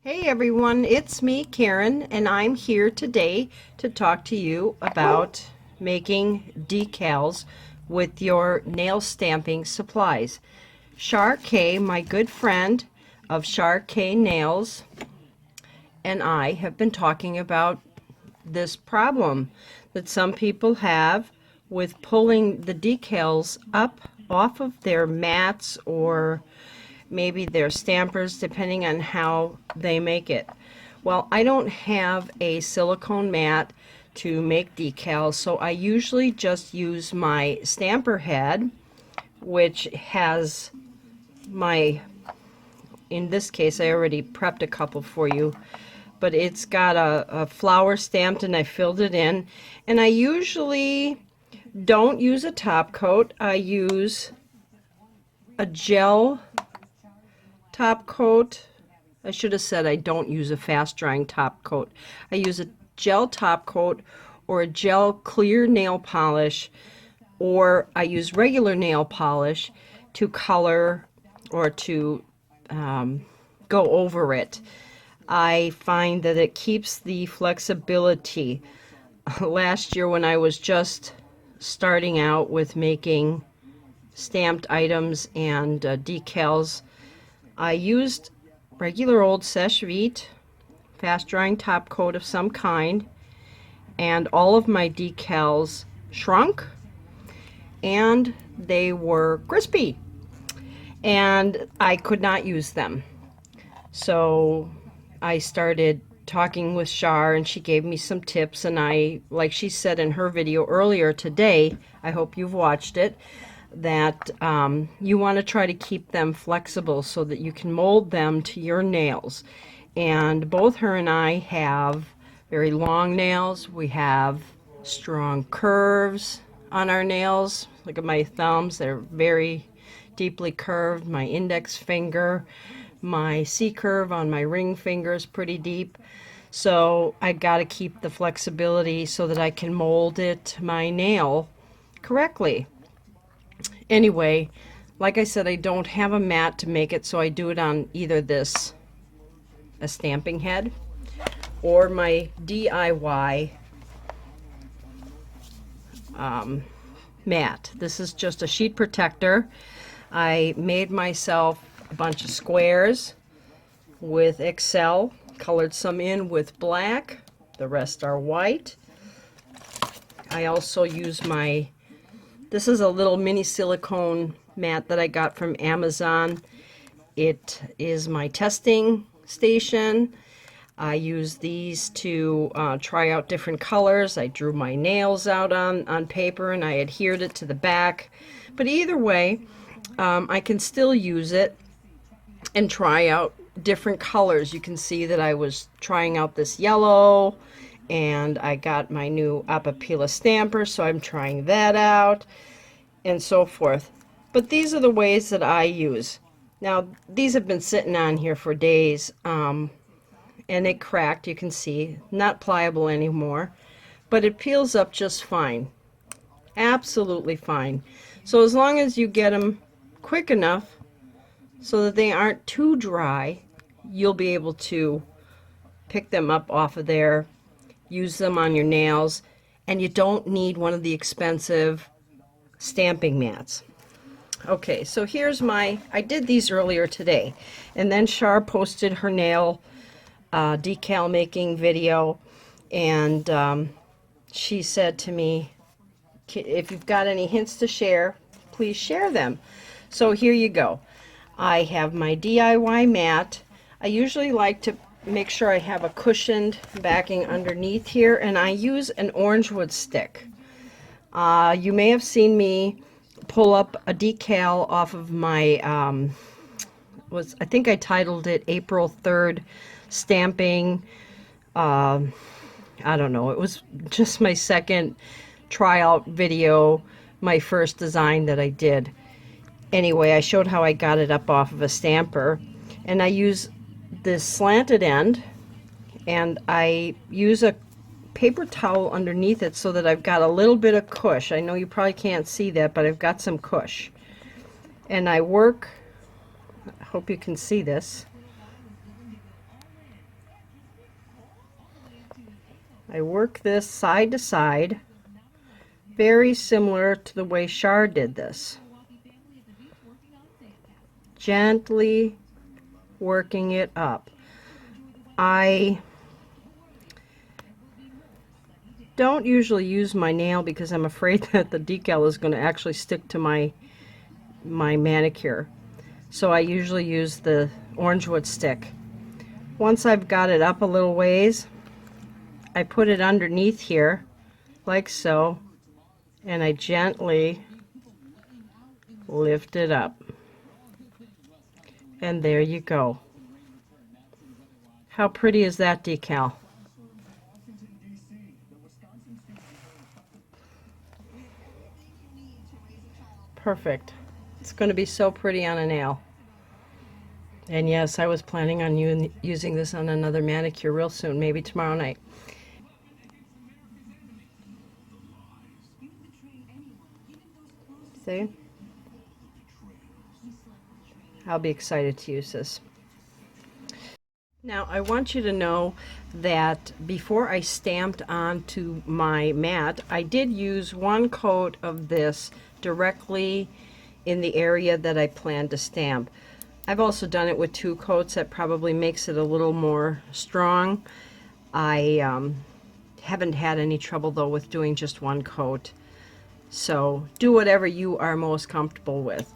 Hey everyone, it's me, Karen, and I'm here today to talk to you about making decals with your nail stamping supplies. Char K, my good friend of Char K Nails, and I have been talking about this problem that some people have with pulling the decals up off of their mats or maybe their stampers, depending on how they make it. Well, I don't have a silicone mat to make decals, so I usually just use my stamper head, which has my, in this case I already prepped a couple for you, but it's got a flower stamped and I filled it in. And I usually don't use a top coat. I use a gel top coat. I should have said I don't use a fast drying top coat. I use a gel top coat or a gel clear nail polish, or I use regular nail polish to color or to go over it. I find that it keeps the flexibility. Last year when I was just starting out with making stamped items and decals, I used regular old Seche Vite fast drying top coat of some kind, and all of my decals shrunk and they were crispy and I could not use them. So I started talking with Char and she gave me some tips, and I, like she said in her video earlier today, I hope you've watched it, that you want to try to keep them flexible so that you can mold them to your nails. And both her and I have very long nails. We have strong curves on our nails. Look at my thumbs, they're very deeply curved. My index finger, my C curve on my ring finger is pretty deep. So I got to keep the flexibility so that I can mold it, my nail, correctly. Anyway, like I said, I don't have a mat to make it, so I do it on either this, a stamping head, or my DIY mat. This is just a sheet protector. I made myself a bunch of squares with Excel, colored some in with black, the rest are white. I also use my, this is a little mini silicone mat that I got from Amazon. It is my testing station. I use these to try out different colors. I drew my nails out on paper and I adhered it to the back. But either way, I can still use it and try out different colors. You can see that I was trying out this yellow, and I got my new Apapila stamper, so I'm trying that out, and so forth. But these are the ways that I use. Now, these have been sitting on here for days, and it cracked, you can see. Not pliable anymore, but it peels up just fine. Absolutely fine. So as long as you get them quick enough so that they aren't too dry, you'll be able to pick them up off of there, use them on your nails, and you don't need one of the expensive stamping mats. Okay, so here's my, I did these earlier today, and then Char posted her nail decal making video, and she said to me, if you've got any hints to share, please share them. So here you go. I have my DIY mat. I usually like to make sure I have a cushioned backing underneath here, and I use an orange wood stick. You may have seen me pull up a decal off of my, I think I titled it April 3rd stamping. I don't know, it was just my second tryout video, my first design that I did. Anyway, I showed how I got it up off of a stamper, and I use this slanted end, and I use a paper towel underneath it so that I've got a little bit of cush. I know you probably can't see that, but I've got some cush. And I work, I hope you can see this. I work this side to side, very similar to the way Char did this. Gently working it up. I don't usually use my nail because I'm afraid that the decal is going to actually stick to my manicure. So I usually use the orange wood stick. Once I've got it up a little ways, I put it underneath here, like so, and I gently lift it up. And there you go. How pretty is that decal? Perfect. It's going to be so pretty on a nail. And yes, I was planning on using this on another manicure real soon, maybe tomorrow night. See? I'll be excited to use this. Now, I want you to know that before I stamped onto my mat, I did use one coat of this directly in the area that I planned to stamp. I've also done it with 2 coats. That probably makes it a little more strong. I haven't had any trouble though with doing just 1 coat. So do whatever you are most comfortable with.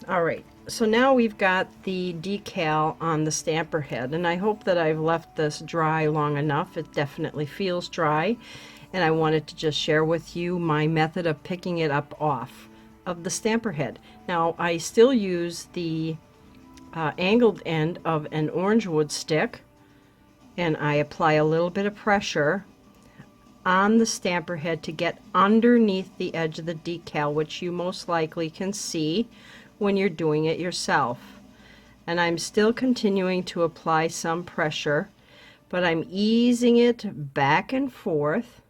All right, so now we've got the decal on the stamper head, and I hope that I've left this dry long enough. It definitely feels dry, and I wanted to just share with you my method of picking it up off of the stamper head. Now, I still use the angled end of an orange wood stick, and I apply a little bit of pressure on the stamper head to get underneath the edge of the decal, which you most likely can see when you're doing it yourself. And I'm still continuing to apply some pressure, but I'm easing it back and forth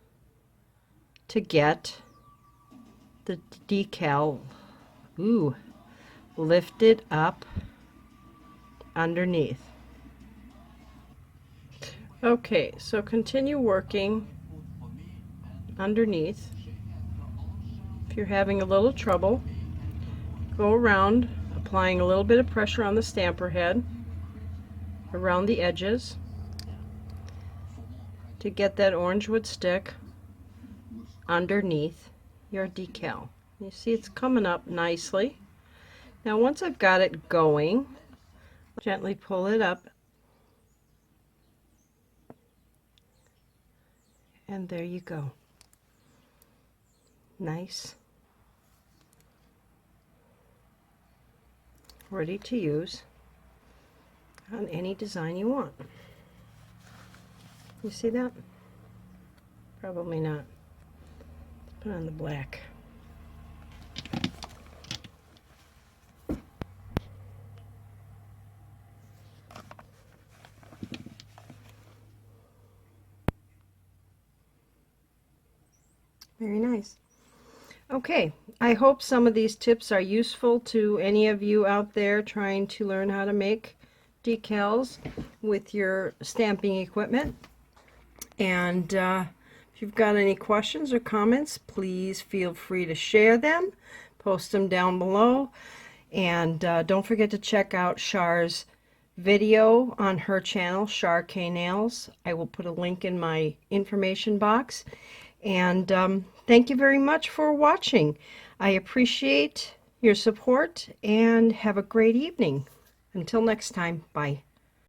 to get the decal lifted up underneath. Okay, so continue working underneath. If you're having a little trouble, go around applying a little bit of pressure on the stamper head around the edges to get that orange wood stick underneath your decal. You see it's coming up nicely. Now once I've got it going, gently pull it up, and there you go. Nice. Ready to use on any design you want. You see that? Probably not. Let's put on the black. Very nice. Okay, I hope some of these tips are useful to any of you out there trying to learn how to make decals with your stamping equipment. And if you've got any questions or comments, please feel free to share them. Post them down below. And don't forget to check out Char's video on her channel, Char K Nails. I will put a link in my information box. And thank you very much for watching. I appreciate your support and have a great evening. Until next time, bye.